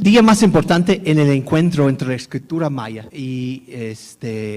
Día más importante en el encuentro entre la escritura maya y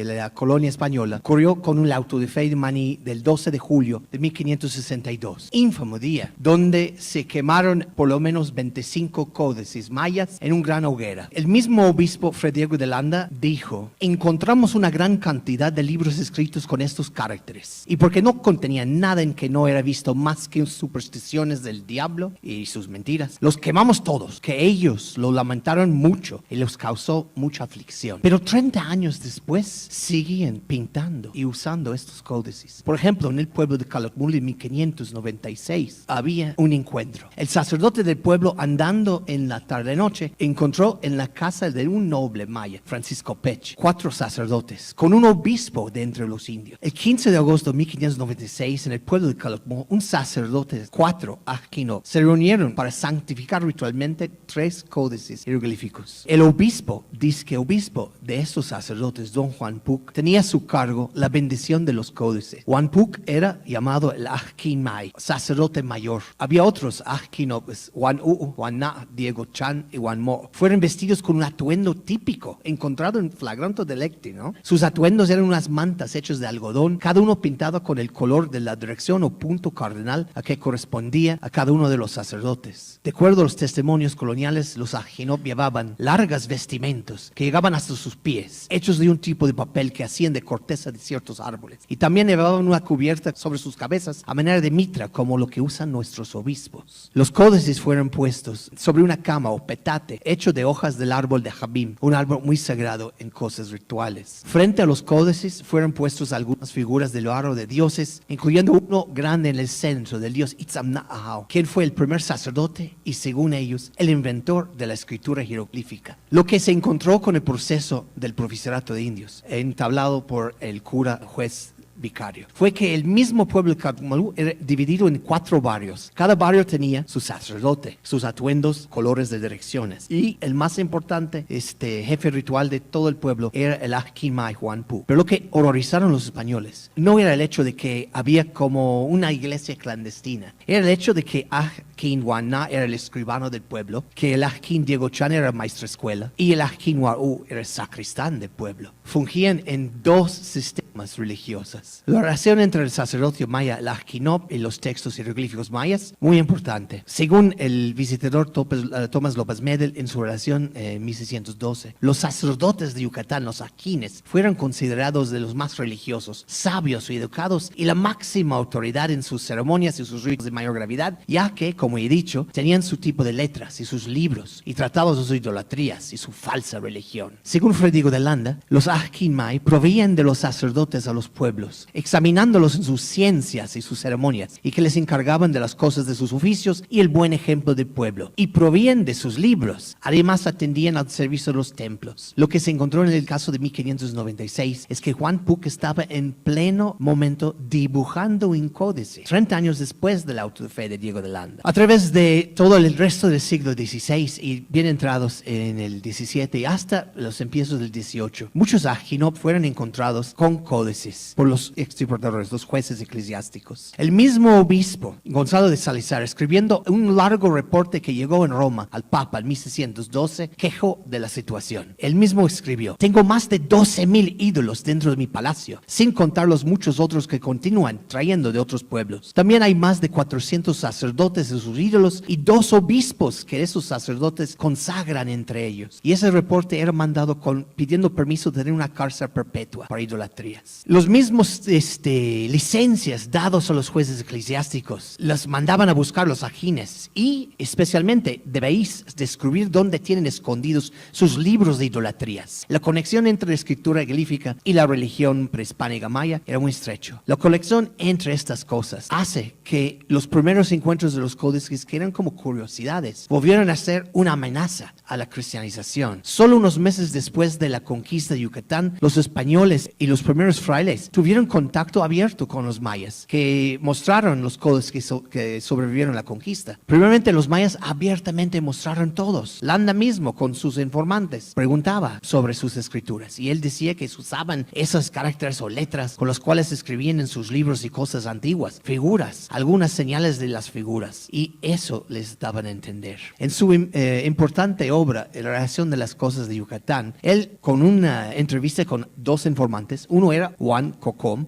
la colonia española ocurrió con un auto de fe de Maní del 12 de julio de 1562. Ínfamo día, donde se quemaron por lo menos 25 códices mayas en un gran hoguera. El mismo obispo Fray Diego de Landa dijo: encontramos una gran cantidad de libros escritos con estos caracteres, y porque no contenían nada en que no era visto más que supersticiones del diablo y sus mentiras, los quemamos todos, que ellos lo lamentaron mucho y les causó mucha aflicción. Pero 30 años después siguen pintando y usando estos códices. Por ejemplo, en el pueblo de Calakmul en 1596 había un encuentro. El sacerdote del pueblo, andando en la tarde-noche, encontró en la casa de un noble maya, Francisco Pech, 4 sacerdotes con un obispo de entre los indios. El 15 de agosto de 1596, en el pueblo de Calakmul, un sacerdote de 4 ajkinop se reunieron para santificar ritualmente 3 códices jeroglíficos. El obispo, disque obispo de estos sacerdotes, don Juan Puc, tenía a su cargo la bendición de los códices. Juan Puc era llamado el Ajkin May, sacerdote mayor. Había otros ajkinopes, Juan Juan Na, Diego Chan y Juan Mo. Fueron vestidos con un atuendo típico, encontrado en Flagranto Delecti, ¿no? Sus atuendos eran unas mantas hechas de algodón, cada uno pintado con el color de la dirección o punto cardinal a que correspondía a cada uno de los sacerdotes. De acuerdo a los testimonios coloniales, los ajkinop llevaban largas vestimentos que llegaban hasta sus pies, hechos de un tipo de papel que hacían de corteza de ciertos árboles, y también llevaban una cubierta sobre sus cabezas a manera de mitra, como lo que usan nuestros obispos. Los códices fueron puestos sobre una cama o petate hecho de hojas del árbol de Jabim, un árbol muy sagrado en cosas rituales. Frente a los códices fueron puestos algunas figuras del aro de dioses, incluyendo uno grande en el centro del dios Itzamna-Ahau, quien fue el primer sacerdote y, según ellos, el inventor de la escritura jeroglífica. Lo que se encontró con el proceso del profesораto de indios, entablado por el cura juez vicario, fue que el mismo pueblo de Calakmul era dividido en 4 barrios. Cada barrio tenía su sacerdote, sus atuendos, colores de direcciones, y el más importante, jefe ritual de todo el pueblo, era el Ajkin May Juan Pu. Pero lo que horrorizaron los españoles no era el hecho de que había como una iglesia clandestina, era el hecho de que Ajkin Juan Na era el escribano del pueblo, que el Ajkin Diego Chan era maestro escuela y el Ajkin Huau era el sacristán del pueblo. Fungían en 2 sistemas religiosos. La relación entre el sacerdocio maya, el ajkinop y los textos jeroglíficos mayas, muy importante. Según el visitador Tomás López Medel en su relación en 1612, los sacerdotes de Yucatán, los ajkines, fueron considerados de los más religiosos, sabios y educados, y la máxima autoridad en sus ceremonias y sus ritos de mayor gravedad, ya que, como he dicho, tenían su tipo de letras y sus libros, y tratados de sus idolatrías y su falsa religión. Según Fray Diego de Landa, los ajkin may proveían de los sacerdotes a los pueblos, examinándolos en sus ciencias y sus ceremonias, y que les encargaban de las cosas de sus oficios y el buen ejemplo del pueblo, y proveían de sus libros. Además, atendían al servicio de los templos. Lo que se encontró en el caso de 1596 es que Juan Puc estaba en pleno momento dibujando un códice, 30 años después del auto de fe de Diego de Landa. A través de todo el resto del siglo XVI y bien entrados en el XVII y hasta los empiezos del XVIII, muchos ajkinop fueron encontrados con códices por los extirpadores, los jueces eclesiásticos. El mismo obispo, Gonzalo de Salazar, escribiendo un largo reporte que llegó en Roma al Papa en 1612, quejó de la situación. Él mismo escribió: tengo más de 12,000 ídolos dentro de mi palacio, sin contar los muchos otros que continúan trayendo de otros pueblos. También hay más de 400 sacerdotes de sus ídolos y 2 obispos que esos sacerdotes consagran entre ellos. Y ese reporte era mandado pidiendo permiso de tener una cárcel perpetua para idolatrías. Los mismos licencias dados a los jueces eclesiásticos las mandaban a buscar los ajines, y especialmente debéis descubrir dónde tienen escondidos sus libros de idolatrías. La conexión entre la escritura jeroglífica y la religión prehispánica maya era muy estrecho. La conexión entre estas cosas hace que los primeros encuentros de los códices, que eran como curiosidades, volvieron a ser una amenaza a la cristianización. Solo unos meses después de la conquista de Yucatán, los españoles y los primeros primeros frailes tuvieron contacto abierto con los mayas, que mostraron los códices que sobrevivieron a la conquista. Primeramente, los mayas abiertamente mostraron todos. Landa mismo, con sus informantes, preguntaba sobre sus escrituras, y él decía que usaban esos caracteres o letras con los cuales escribían en sus libros y cosas antiguas, figuras, algunas señales de las figuras, y eso les daban a entender. En su importante obra, La relación de las cosas de Yucatán, él, con una entrevista con dos informantes, uno era Juan Cocom,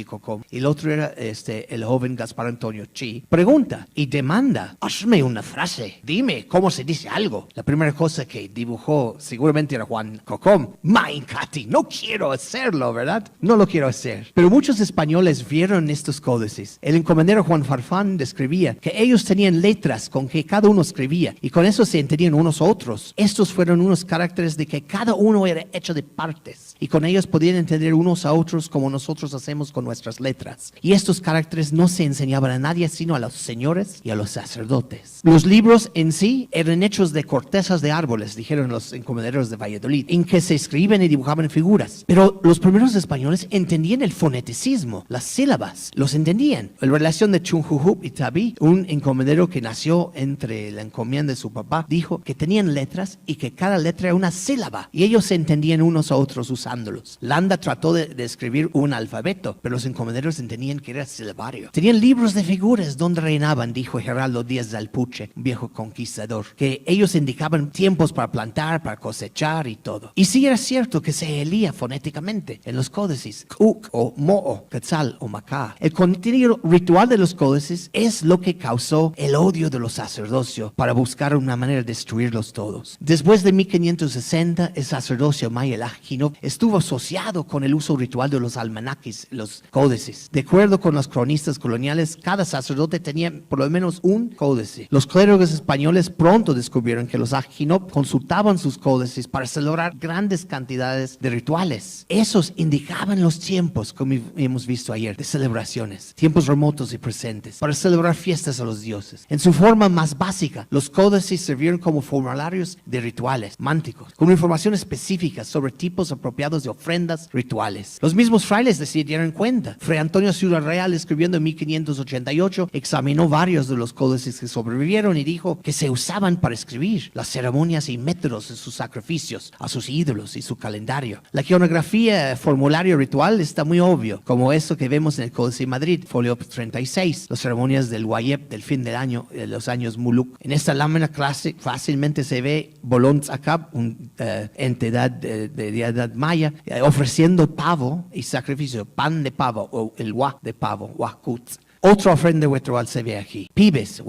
Cocom, y el otro era el joven Gaspar Antonio Chi, pregunta y demanda: hazme una frase, dime cómo se dice algo. La primera cosa que dibujó seguramente era Juan Cocom: Maincati, no quiero hacerlo, ¿verdad? No lo quiero hacer. Pero muchos españoles vieron estos códices. El encomendero Juan Farfán describía que ellos tenían letras con que cada uno escribía, y con eso se entendían unos a otros. Estos fueron unos caracteres de que cada uno era hecho de partes, y con ellos podían entender unos a otros como nosotros hacemos con nuestras letras. Y estos caracteres no se enseñaban a nadie sino a los señores y a los sacerdotes. Los libros en sí eran hechos de cortezas de árboles, dijeron los encomenderos de Valladolid, en que se escriben y dibujaban figuras. Pero los primeros españoles entendían el foneticismo, las sílabas, los entendían. La relación de Chunjujup y Tabí, un encomendero que nació entre la encomienda de su papá, dijo que tenían letras y que cada letra era una sílaba, y ellos se entendían unos a otros usándolos. Landa trató de escribir un alfabeto, pero los encomenderos entendían que era silabario. Tenían libros de figuras donde reinaban, dijo Geraldo Díaz de Alpuche, un viejo conquistador, que ellos indicaban tiempos para plantar, para cosechar y todo. Y sí era cierto que se leía fonéticamente en los códices, Cuc o Mo'o, Quetzal o Macá. El contenido ritual de los códices es lo que causó el odio de los sacerdocios para buscar una manera de destruirlos todos. Después de 1560, el sacerdocio maya, el Ajinop, estuvo asociado con el uso ritual de los almanaques, los códices. De acuerdo con los cronistas coloniales, cada sacerdote tenía por lo menos un códice. Los clérigos españoles pronto descubrieron que los Ajinop consultaban sus códices para celebrar grandes cantidades de rituales. Esos indicaban los tiempos, como hemos visto ayer, de celebraciones, tiempos remotos y presentes, para celebrar fiestas a los dioses. En su forma más básica, los códices sirvieron como formularios de rituales, mánticos, con información específica sobre tipos apropiados de ofrendas rituales. Los mismos frailes se dieron cuenta. Fray Antonio Ciudad Real, escribiendo en 1588, examinó varios de los códices que sobrevivieron y dijo que se usaban para escribir las ceremonias y métodos de sus sacrificios a sus ídolos y su calendario. La iconografía formulario ritual está muy obvio, como eso que vemos en el Códice de Madrid, folio 36, las ceremonias del Wayep del fin del año, los años Muluk. En esta lámina clásica fácilmente se ve Bolón Zacab, una entidad de deidad maya, ofreciendo pavo y sacrificio, pan de pavo o el huá de pavo, huacutz. Otra ofrenda ritual se ve aquí. Pibes,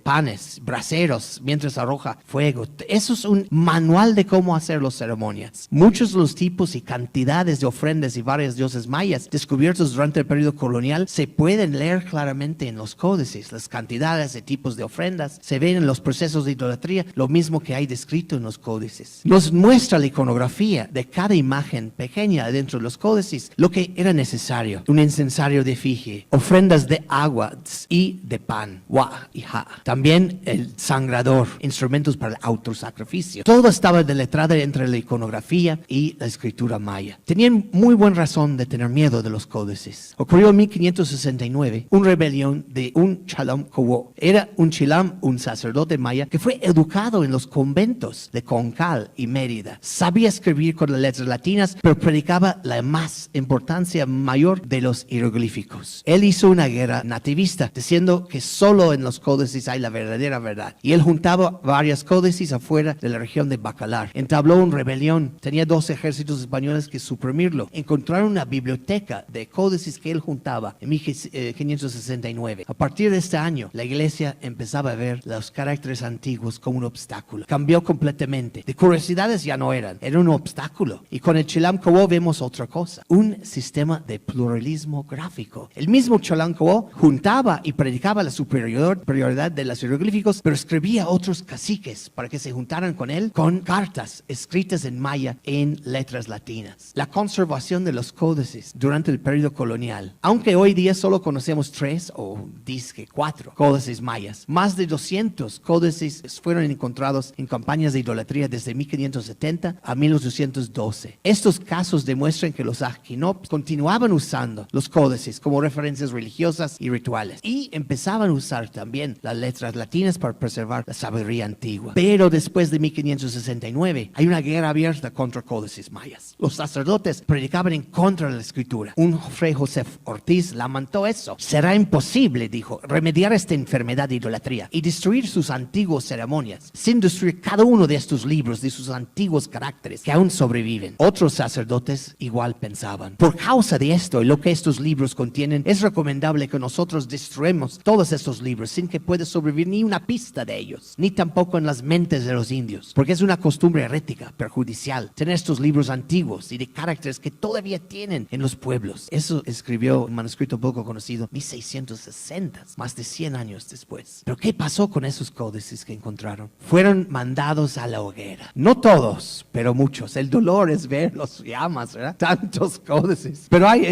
panes, braseros, mientras arroja fuego. Eso es un manual de cómo hacer las ceremonias. Muchos de los tipos y cantidades de ofrendas y varios dioses mayas descubiertos durante el periodo colonial se pueden leer claramente en los códices. Las cantidades de tipos de ofrendas se ven en los procesos de idolatría, lo mismo que hay descrito en los códices. Nos muestra la iconografía de cada imagen pequeña dentro de los códices, lo que era necesario. Un incensario de efigie, ofrendas de agua y de pan, wa y ha. También el sangrador, instrumentos para el autosacrificio. Todo estaba deletrado entre la iconografía y la escritura maya. Tenían muy buena razón de tener miedo de los códices. Ocurrió en 1569 una rebelión de un Chalam Cowo. Era un chilam, un sacerdote maya que fue educado en los conventos de Concal y Mérida. Sabía escribir con las letras latinas, pero predicaba la más importancia mayor de los jeroglíficos. Él hizo una guerra nativista, diciendo que solo en los códices hay la verdadera verdad. Y él juntaba varios códices afuera de la región de Bacalar. Entabló una rebelión. Tenía 2 ejércitos españoles que suprimirlo. Encontraron una biblioteca de códices que él juntaba en 1569. A partir de este año, la iglesia empezaba a ver los caracteres antiguos como un obstáculo. Cambió completamente. De curiosidades ya no eran. Era un obstáculo. Y con el Chilam Cowo vemos otra cosa. Un sistema de pluralismo gráfico. El mismo Chilam Tlatelolco juntaba y predicaba la superioridad de los jeroglíficos, pero escribía a otros caciques para que se juntaran con él con cartas escritas en maya en letras latinas. La conservación de los códices durante el periodo colonial. Aunque hoy día solo conocemos 3 o dizque 4 códices mayas, más de 200 códices fueron encontrados en campañas de idolatría desde 1570 a 1812. Estos casos demuestran que los Ajquinop continuaban usando los códices como referencias religiosas y rituales y empezaban a usar también las letras latinas para preservar la sabiduría antigua. Pero después de 1569 hay una guerra abierta contra códices mayas. Los sacerdotes predicaban en contra de la escritura. Un fray José Ortiz lamentó eso. Será imposible, dijo, remediar esta enfermedad de idolatría y destruir sus antiguas ceremonias sin destruir cada uno de estos libros de sus antiguos caracteres que aún sobreviven. Otros sacerdotes igual pensaban. Por causa de esto y lo que estos libros contienen, es recomendable que nosotros destruemos todos estos libros sin que pueda sobrevivir ni una pista de ellos, ni tampoco en las mentes de los indios, porque es una costumbre herética, perjudicial, tener estos libros antiguos y de caracteres que todavía tienen en los pueblos. Eso escribió un manuscrito poco conocido, 1660, más de 100 años después. Pero ¿qué pasó con esos códices que encontraron? Fueron mandados a la hoguera. No todos, pero muchos. El dolor es ver los llamas, ¿verdad? Tantos códices. Pero hay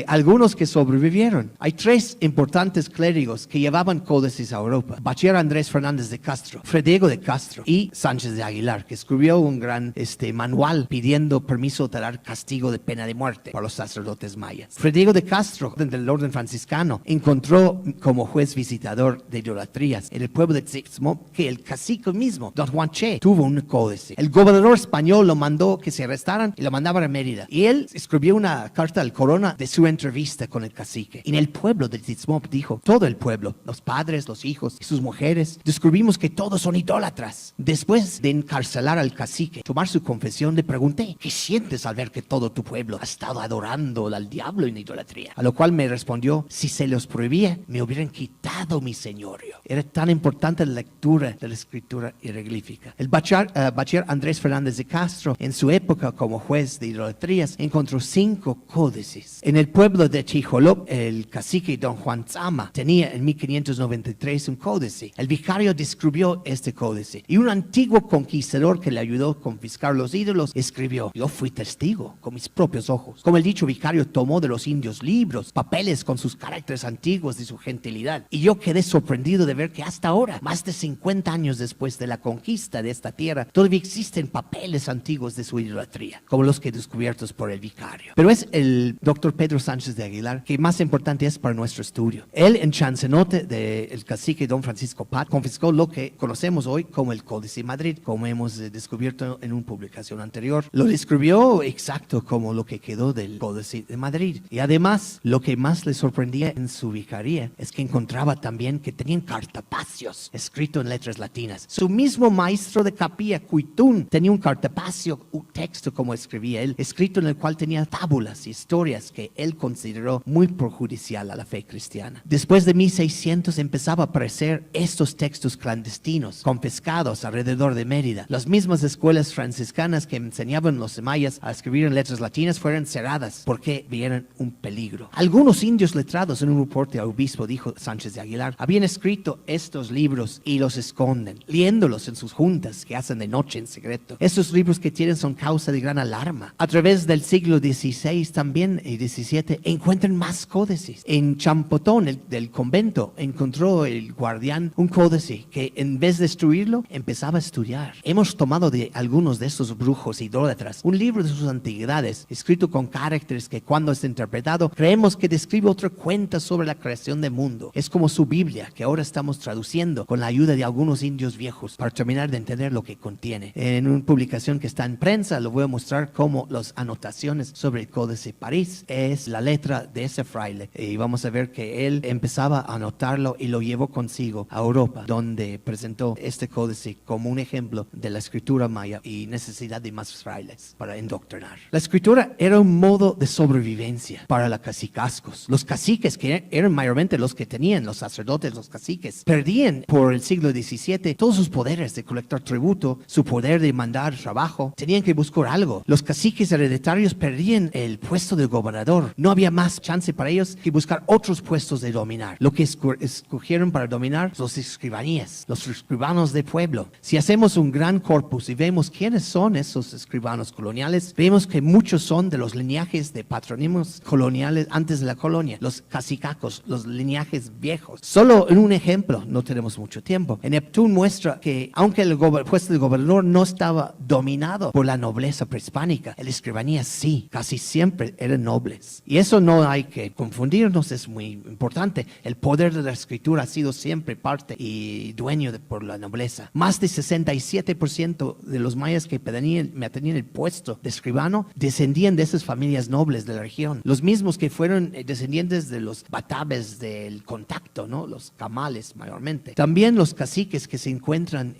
algunos que sobrevivieron. Hay 3 importantes clérigos que llevaban códices a Europa. Bachiller Andrés Fernández de Castro, Fray Diego de Castro y Sánchez de Aguilar, que escribió un gran manual pidiendo permiso de dar castigo de pena de muerte para los sacerdotes mayas. Fray Diego de Castro, del orden franciscano, encontró como juez visitador de idolatrías en el pueblo de Tzixmop que el cacique mismo, don Juan Che, tuvo un códice. El gobernador español lo mandó que se arrestaran y lo mandaban a Mérida. Y él escribió una carta al corona de su entrevista con el cacique. En el pueblo de Tzixmop dijo, todo el pueblo, los padres, los hijos y sus mujeres, descubrimos que todos son idólatras. Después de encarcelar al cacique, tomar su confesión, le pregunté, ¿qué sientes al ver que todo tu pueblo ha estado adorando al diablo en idolatría? A lo cual me respondió, si se los prohibía, me hubieran quitado mi señorio. Era tan importante la lectura de la escritura hieroglífica. El bachiller Andrés Fernández de Castro, en su época como juez de idolatrías, encontró 5 códices. En el pueblo de Chijolop, el cacique don Juan Tzama tenía en 1593 un códice. El vicario descubrió este códice y un antiguo conquistador que le ayudó a confiscar los ídolos escribió, yo fui testigo con mis propios ojos. Como el dicho vicario tomó de los indios libros, papeles con sus caracteres antiguos y su gentilidad. Y yo quedé sorprendido de ver que hasta ahora, más de 50 años después de la conquista de esta tierra, todavía existen papeles antiguos de su idolatría, como los que descubiertos por el vicario. Pero es el doctor Pedro Sánchez de Aguilar que más importante es para nuestro estudio. Él, en chancenote del cacique don Francisco Pat, confiscó lo que conocemos hoy como el Códice de Madrid, como hemos descubierto en una publicación anterior. Lo describió exacto como lo que quedó del Códice de Madrid. Y además, lo que más le sorprendía en su vicaría es que encontraba también que tenían cartapacios escrito en letras latinas. Su mismo maestro de capilla, Cuitún, tenía un cartapacio, un texto como escribía él, escrito en el cual tenía tábulas y historias que él consideró muy perjudicial a la fe cristiana. Después de 1600 empezaba a aparecer estos textos clandestinos, confiscados alrededor de Mérida. Las mismas escuelas franciscanas que enseñaban los mayas a escribir en letras latinas fueron cerradas porque vieron un peligro. Algunos indios letrados, en un reporte al obispo, dijo Sánchez de Aguilar, habían escrito estos libros y los esconden, leyéndolos en sus juntas que hacen de noche en secreto. Estos libros que tienen son causa de gran alarma. A través del siglo XVI también y XVII encuentran más códices. En Champotón, del convento, encontró el guardián un códice que en vez de destruirlo, empezaba a estudiar. Hemos tomado de algunos de estos brujos idólatras un libro de sus antigüedades, escrito con caracteres que cuando es interpretado, creemos que describe otra cuenta sobre la creación del mundo. Es como su Biblia, que ahora estamos traduciendo con la ayuda de algunos indios viejos para terminar de entender lo que contiene. En una publicación que está en prensa, lo voy a mostrar como las anotaciones sobre el Códice de París es la letra de ese fraile. Y vamos a ver que él empezaba a anotarlo y lo llevó consigo a Europa, donde presentó este códice como un ejemplo de la escritura maya y necesidad de más frailes para indoctrinar. La escritura era un modo de sobrevivencia para los cacicazgos. Los caciques, que eran mayormente los que tenían, los sacerdotes, los caciques, perdían por el siglo XVII todos sus poderes de colectar tributo, su poder de mandar trabajo. Tenían que buscar algo. Los caciques hereditarios perdían el puesto del gobernador. No había más chance para ellos que buscar otros puestos de dominar. Lo que escogieron para dominar los escribanías, los escribanos de pueblo. Si hacemos un gran corpus y vemos quiénes son esos escribanos coloniales, vemos que muchos son de los linajes de patronimos coloniales antes de la colonia, los cacicacos, los linajes viejos. Solo en un ejemplo, no tenemos mucho tiempo. En Neptune muestra que aunque el puesto de gobernador no estaba dominado por la nobleza prehispánica, el escribanía sí, casi siempre eran nobles. Y eso no hay que confundirnos, es muy importante. El poder de la escritura ha sido siempre parte y dueño por la nobleza. Más de 67% de los mayas que tenían el puesto de escribano descendían de esas familias nobles de la región. Los mismos que fueron descendientes de los batabes del contacto, ¿no? Los camales mayormente. También los caciques que se encuentran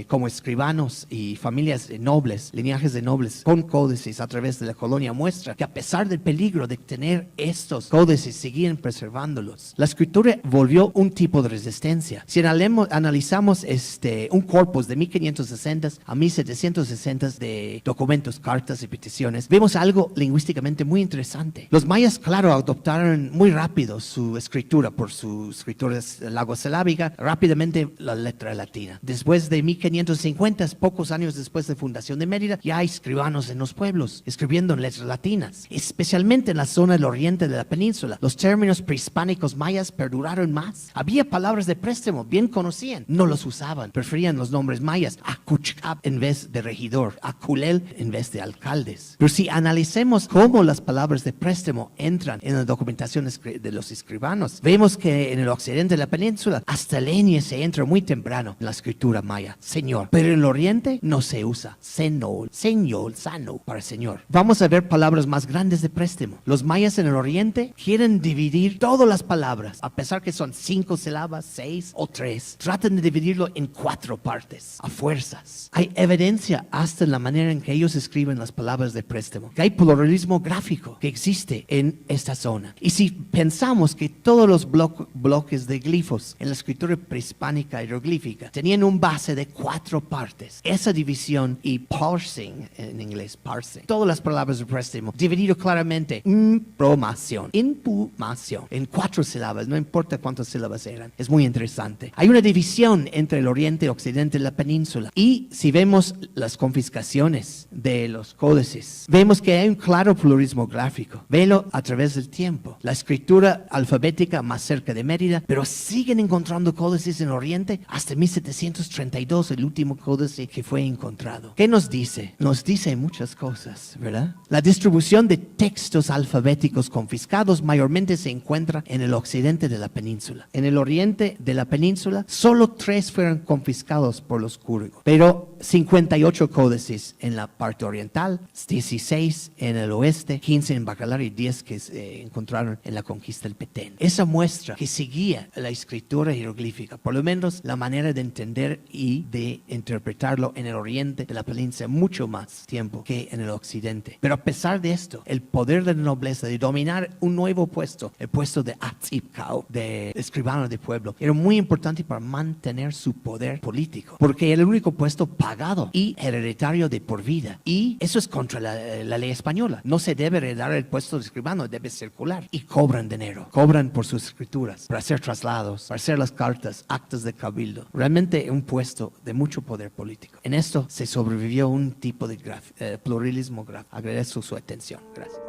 como escribanos y familias nobles, linajes de nobles con códices a través de la colonia muestra que a pesar del peligro de tener estos códices seguían preservándolos. La escritura volvió un tipo de resistencia. Si analizamos un corpus de 1560 a 1760 de documentos, cartas y peticiones, vemos algo lingüísticamente muy interesante. Los mayas, claro, adoptaron muy rápido su escritura por su escritura lagosilábica, rápidamente la letra latina. Después de 1550, pocos años después de fundación de Mérida, ya hay escribanos en los pueblos escribiendo en letras latinas, especialmente en la zona del oriente de la península. Los términos prehispánicos mayas perduraron más. Había palabras de préstamo, bien conocían, no los usaban, preferían los nombres mayas, Acuchcap en vez de regidor, Aculel en vez de alcaldes. Pero si analicemos cómo las palabras de préstamo entran en la documentación de los escribanos, vemos que en el occidente de la península hasta la ñ se entra muy temprano en la escritura maya, señor, pero en el oriente no se usa senol, señor, sano para señor. Vamos a ver palabras más grandes de préstamo. Los mayas en el oriente quieren dividir todas las palabras, a pesar que son 5 sílabas, 6 o 3, tratan de dividirlo en 4 partes, a fuerzas. Hay evidencia hasta en la manera en que ellos escriben las palabras de préstamo, que hay pluralismo gráfico que existe en esta zona. Y si pensamos que todos los bloques de glifos en la escritura prehispánica hieroglífica tenían un base de 4 partes, esa división y parsing, en inglés parsing, todas las palabras de préstamo, dividido claramente, impumación, en 4 sílabas, no importa cuántas sílabas eran. Es muy interesante. Hay una división entre el oriente y occidente de la península. Y si vemos las confiscaciones de los códices, vemos que hay un claro pluralismo gráfico. Velo a través del tiempo. La escritura alfabética más cerca de Mérida, pero siguen encontrando códices en Oriente hasta 1732, el último códice que fue encontrado. ¿Qué nos dice? Nos dice muchas cosas, ¿verdad? La distribución de textos alfabéticos confiscados mayormente se encuentra en el occidente de la península. En el oriente de la península, solo 3 fueron confiscados por los cúrigos, pero 58 códices en la parte oriental, 16 en el oeste, 15 en Bacalar y 10 que se encontraron en la conquista del Petén. Esa muestra que seguía la escritura jeroglífica, por lo menos la manera de entender y de interpretarlo en el oriente de la península mucho más tiempo que en el occidente. Pero a pesar de esto, el poder de la nobleza de dominar un nuevo puesto, el puesto de Atzipcao, de escribano de pueblo, era muy importante para mantener su poder político, porque era el único puesto pagado y hereditario de por vida. Y eso es contra la ley española. No se debe heredar el puesto de escribano, debe circular. Y cobran dinero, cobran por sus escrituras, para hacer traslados, para hacer las cartas, actas de cabildo. Realmente un puesto de mucho poder político. En esto se sobrevivió un tipo de pluralismo gráfico. Agradezco su atención. Gracias.